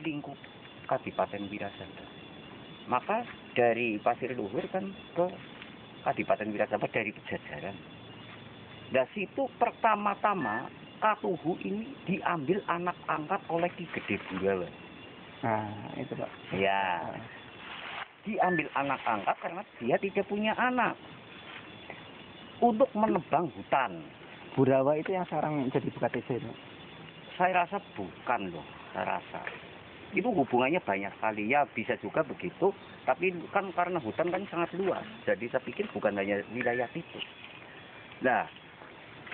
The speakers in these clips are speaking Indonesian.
lingkup Kadipaten Wirasaba. Maka dari Pasir Luhur kan ke Kadipaten Wirasaba dari Pejajaran. Nah situ pertama-tama Katuhu ini diambil anak angkat oleh Ki Gede Burawa. Nah, itu Pak. Ya, diambil anak angkat karena dia tidak punya anak untuk menebang hutan. Burawa itu yang sekarang jadi Bupati itu. Saya rasa bukan loh, saya rasa. Itu hubungannya banyak sekali, ya bisa juga begitu, tapi kan karena hutan kan sangat luas, jadi saya pikir bukan hanya wilayah itu. Nah,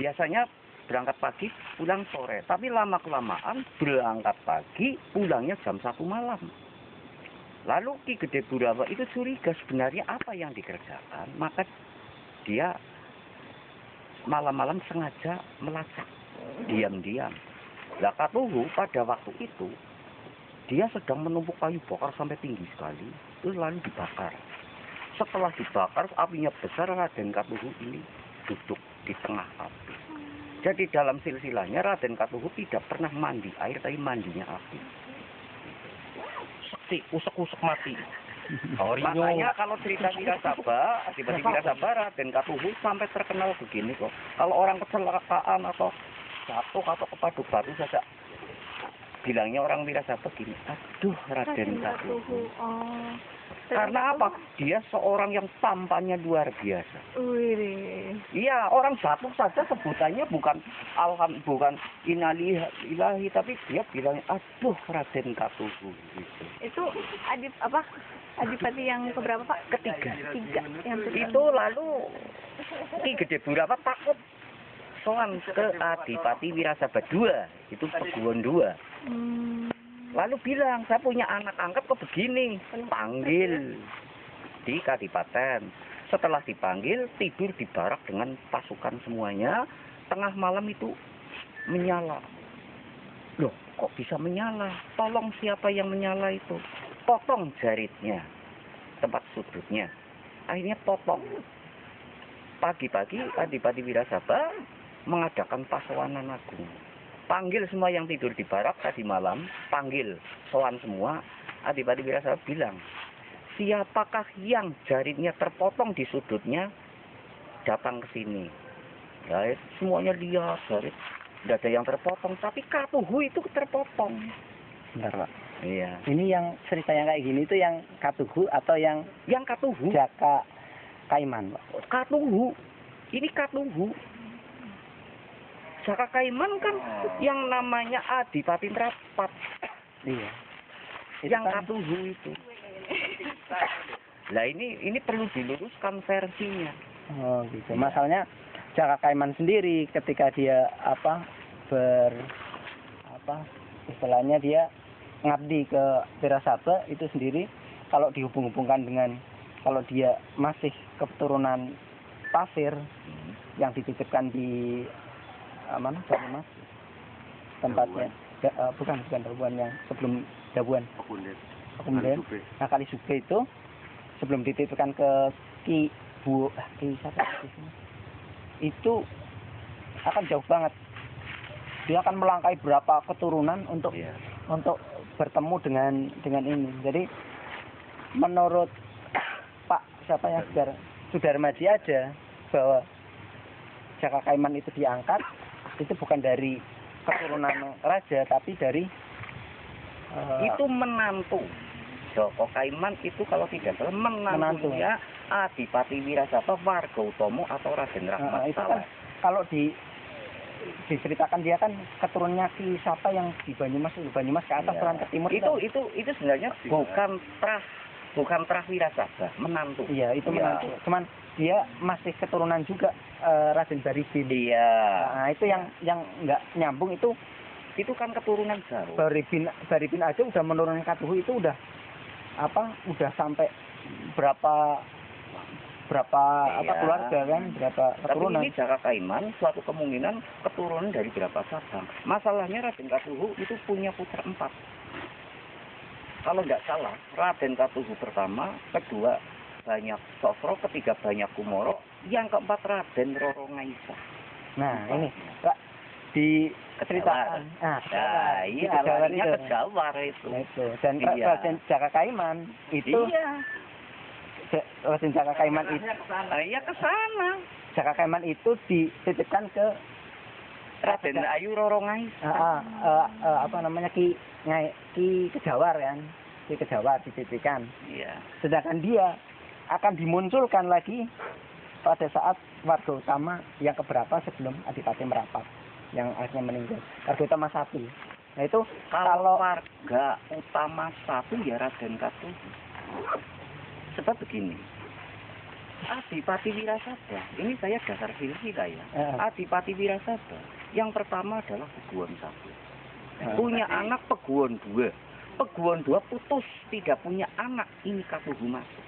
biasanya berangkat pagi, pulang sore, tapi lama-kelamaan berangkat pagi, pulangnya jam 1 malam. Lalu Ki Gede Burawa itu curiga sebenarnya apa yang dikerjakan, maka dia malam-malam sengaja melacak, diam-diam. Lah Katuhu pada waktu itu dia sedang menumpuk kayu bakar sampai tinggi sekali, terus lalu dibakar. Setelah dibakar, apinya besar, Raden Katuhu ini duduk di tengah api. Jadi dalam silsilahnya Raden Katuhu tidak pernah mandi air, tapi mandinya api. Sekti, usek-usek mati. Makanya kalau cerita Wirasaba, Adipati Wirasaba, Raden Katuhu sampai terkenal begini kok. Kalau orang kecelakaan atau jatuh atau kepaduk batu saja, bilangnya orang Wirasaba gini, aduh Raden Katuhu. Oh. Karena apa? Dia seorang yang tampannya luar biasa. Wih. Iya, orang jatuh saja sebutannya bukan bukan innalillahi, tapi dia bilangnya aduh Raden Katuhu gitu. Itu Adipati yang keberapa Pak? Ketiga. Yang Itu lalu Ki Gede Burawa takut soan ke Adipati Wirasaba II, itu Peguwon II. Lalu bilang, saya punya anak angkat kok begini, panggil di Kadipaten. Setelah dipanggil, tidur di barak dengan pasukan semuanya, tengah malam itu menyala. Loh, kok bisa menyala? Tolong siapa yang menyala itu? Potong jaritnya, tempat sudutnya. Akhirnya potong. Pagi-pagi Adipati Wirasaba mengadakan pasowanan agung. Panggil semua yang tidur di barak tadi malam, panggil, sowan semua. Adipati Wirasaba bilang, siapakah yang jaritnya terpotong di sudutnya, datang ke sini. Ya, semuanya lihat, jarit. Tidak ada yang terpotong, tapi Katuhu itu terpotong. Bentar Pak. Iya. Ini yang cerita yang kayak gini itu yang Katuhu atau yang Katuhu? Jaka Kaiman Pak? Katuhu. Ini Katuhu. Jaka Kaiman kan yang namanya Adipati Rapat. Iya. Yang kan Katuhu itu. Lah ini perlu diluruskan versinya. Oh gitu. Masalahnya Jaka Kaiman sendiri ketika dia istilahnya dia ngabdi ke Wirasaba itu sendiri, kalau dihubung-hubungkan dengan kalau dia masih keturunan Pasir yang dititipkan di mana Banyumas tempatnya bukan Dabuan yang sebelum Dabuan kemudian Kalisube itu sebelum dititipkan ke Ki siapa itu akan jauh banget, dia akan melangkahi berapa keturunan untuk bertemu dengan ini. Jadi menurut Pak siapa yang Sudarmaji aja bahwa Jaka Kaiman itu diangkat itu bukan dari keturunan raja tapi dari itu menantu. Jaka Kaiman itu kalau tidak salah menantunya Adipati Wirasaba Wargautomo atau Raden Rahmat. Itu kan kalau diceritakan dia kan keturunannya Ki siapa yang di Banyumas ke atas ke timur. Itu sebenarnya bukan trah Wirasaba, menantu. Iya, itu menantu. Cuman dia masih keturunan juga Raden Baribin. Iya. Nah, itu yang nggak nyambung itu kan keturunan Jawa. Baribin aja udah menurunkan Katuhu itu udah sampai berapa keluarga kan, berapa keturunan. Tapi ini Jaka Kaiman suatu kemungkinan keturunan dari berapa cabang. Masalahnya Raden Katuhu itu punya putra 4. Kalau tidak salah, Raden Katuhu pertama, kedua Banyak Sosro, ketiga Banyak Kumoro, yang keempat Raden Roro Ngaisa. Nah, ini Pak, di ceritakan. Nah, Nah, di iya, Kejawar larinya itu. ke Jawar itu. Nah, itu. Dan Iya. Raden Jaka Kaiman itu Iya. Raden Jaka Kaiman itu Iya ke sana. Jaka Kaiman itu dititipkan ke Raden Ayu Roro Ngaisa. apa namanya Ki Kejawar kan. Ki Kejawar dititipkan. Iya. Sedangkan dia akan dimunculkan lagi pada saat warga utama yang keberapa sebelum Adipati merapat yang akhirnya meninggal. Warga utama 1. Nah itu Kalau warga utama 1 ya Raden Katuhu. Sebab begini. Adipati Wirasaba, ini saya dasar silsila ya. Adipati Wirasaba, yang pertama adalah Peguon 1. Punya anak Peguon 2. Peguon 2 putus, tidak punya anak, ini Katuhu masuk.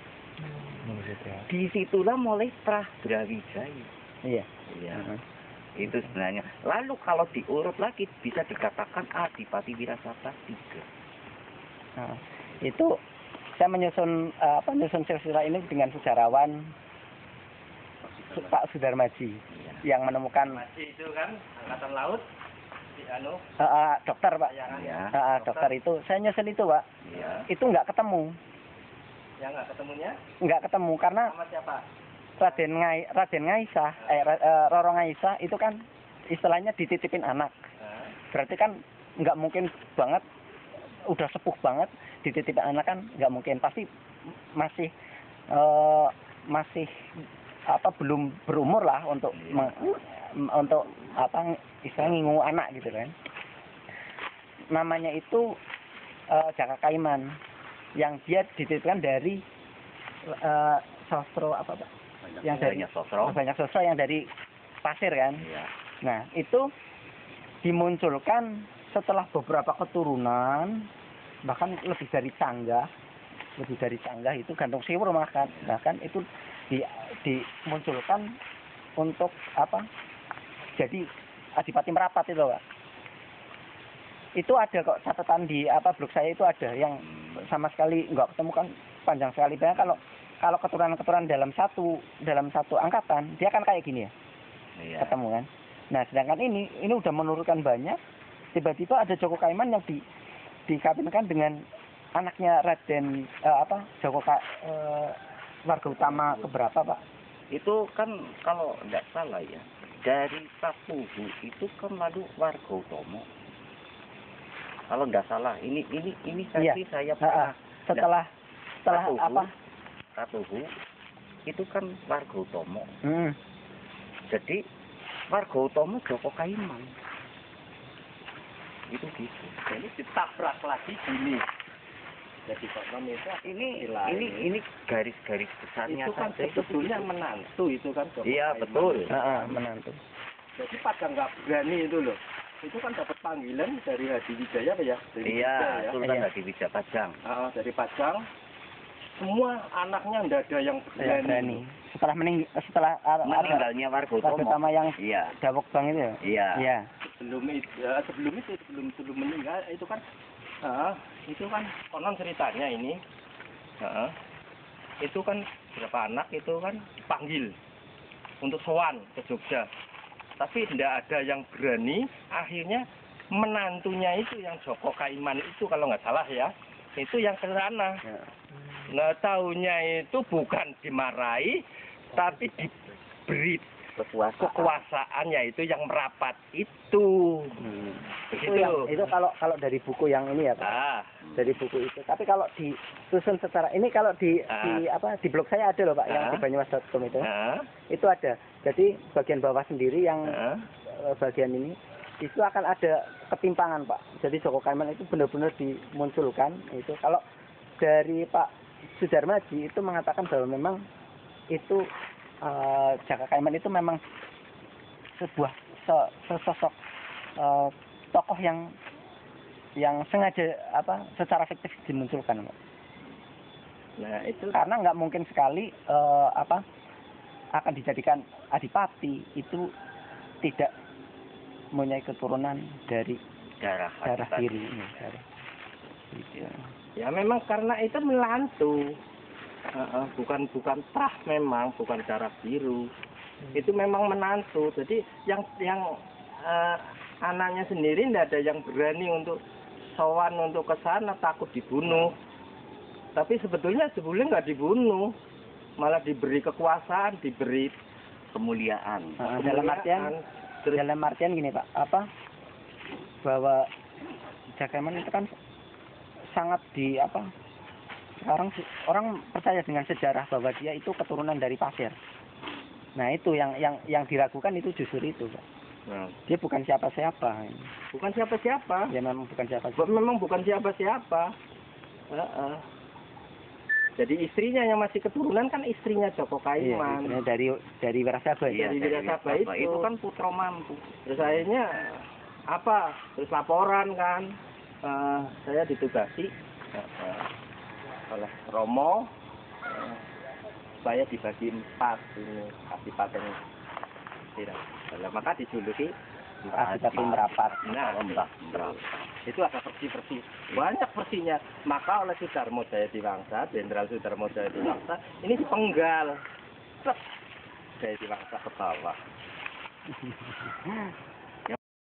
Disitulah mulai Prabrawijaya. Iya. Iya. Itu sebenarnya. Lalu kalau diurut lagi bisa dikatakan Adipati Wirasaba 3. Nah, itu saya menyusun silsilah ini dengan sejarawan Pak Sudarmaji yang menemukan itu kan angkatan laut di dokter Pak. Iya. Dokter itu saya nyusun itu Pak. Iya. Itu nggak ketemu. yang nggak ketemunya Nggak ketemu karena sama siapa? Raden Ngaisa, Roro Ngaisa itu kan istilahnya dititipin anak. Berarti kan nggak mungkin banget, udah sepuh banget dititipin anak kan nggak mungkin. Pasti masih belum berumur lah untuk untuk istilahnya ngingu anak gitu kan. Namanya itu Jaka Kaiman yang dia dititipkan dari sosro apa Pak? Yang dari banyak sosro yang dari pasir kan. Iya. Nah itu dimunculkan setelah beberapa keturunan, bahkan lebih dari canggah itu gantung siwur bahkan itu dimunculkan untuk jadi Adipati Merapat itu Pak. Itu ada kok catatan di blog saya itu ada yang sama sekali nggak ketemu kan panjang sekali. Banyak kalau keturunan dalam satu angkatan dia kan kayak gini ya. Iya. Ketemu kan. Nah, sedangkan ini udah menurunkan banyak. Tiba-tiba ada Joko Kaiman yang dikawinkan dengan anaknya Raden warga utama keberapa Pak? Itu kan kalau nggak salah ya, dari Katuhu itu kan lalu warga utama. Kalau nggak salah, ini Iya. saya pernah. Setelah Katuhu itu kan warga utama. Jadi warga utama Joko Kaiman. Itu gitu. Jadi ditabrak lagi gini. Jadi konon itu Ini garis-garis besarnya itu kan saja sebetulnya begitu. menantu itu kan Joko Iya, Kaiman. betul. Menantu. Jadi pada nggak berani itu loh. Itu kan dapat panggilan dari Hadiwijaya apa ya? Dari Iya, Wijaya. Sultan Iya. Hadiwijaya Pajang. Dari Pajang. Semua anaknya nggak ada yang berani. Setelah Meninggalnya warga warga utama. utama yang Iya. Dawok Bang itu ya? Iya. Iya. Sebelum meninggal itu kan konon ceritanya ini. Itu kan berapa anak itu kan dipanggil untuk sowan ke Jogja. Tapi tidak ada yang berani, akhirnya menantunya itu yang Joko Kaiman itu kalau nggak salah ya, itu yang ke sana. Nah, taunya itu bukan dimarahi, tapi diberi kekuasaan yaitu yang Merapat itu. Begitu. Itu kalau dari buku yang ini ya Pak. Dari buku itu. Tapi kalau disusun secara ini kalau di blog saya ada loh Pak yang di banyumas.com itu. Itu ada. Jadi bagian bawah sendiri yang bagian ini itu akan ada ketimpangan Pak. Jadi Joko Kaiman itu benar-benar dimunculkan itu. Kalau dari Pak Sudarmaji itu mengatakan bahwa memang itu Jaka Kaiman itu memang sebuah sosok tokoh yang sengaja secara fiktif dimunculkan Pak. Nah, itu Karena nggak mungkin sekali akan dijadikan adipati itu tidak mempunyai keturunan dari Darah kiri ini. ya memang karena itu menantu. Bukan prah memang, bukan darah biru. Itu memang menantu. Jadi yang anaknya sendiri tidak ada yang berani untuk sowan untuk ke sana, takut dibunuh. Tapi sebetulnya nggak dibunuh, malah diberi kekuasaan, diberi kemuliaan. Dalam artian gini Pak, apa bahwa Jakaimon itu kan sangat sekarang orang percaya dengan sejarah bahwa dia itu keturunan dari pasir. Nah itu yang diragukan itu justru itu Pak. Nah, Dia bukan siapa-siapa. bukan siapa-siapa. Dia memang bukan siapa-siapa. Memang bukan siapa-siapa. Jadi istrinya yang masih keturunan kan istrinya Joko Kaiman. Iya, dari Wirasaba. Iya, dari Wirasaba itu. Itu kan putra mampu. Terus akhirnya terus laporan kan, saya ditugasi oleh Romo, saya dibagi 4 ini Kadipaten Sirah. Maka dijuluki Kadipaten Merapat. Nah, itu ada versi-versi, banyak versinya. Maka oleh Sudarmo Jaya Diwangsa, Jenderal Sudarmo Jaya Diwangsa, ini dipenggal Jaya Diwangsa ke bawah.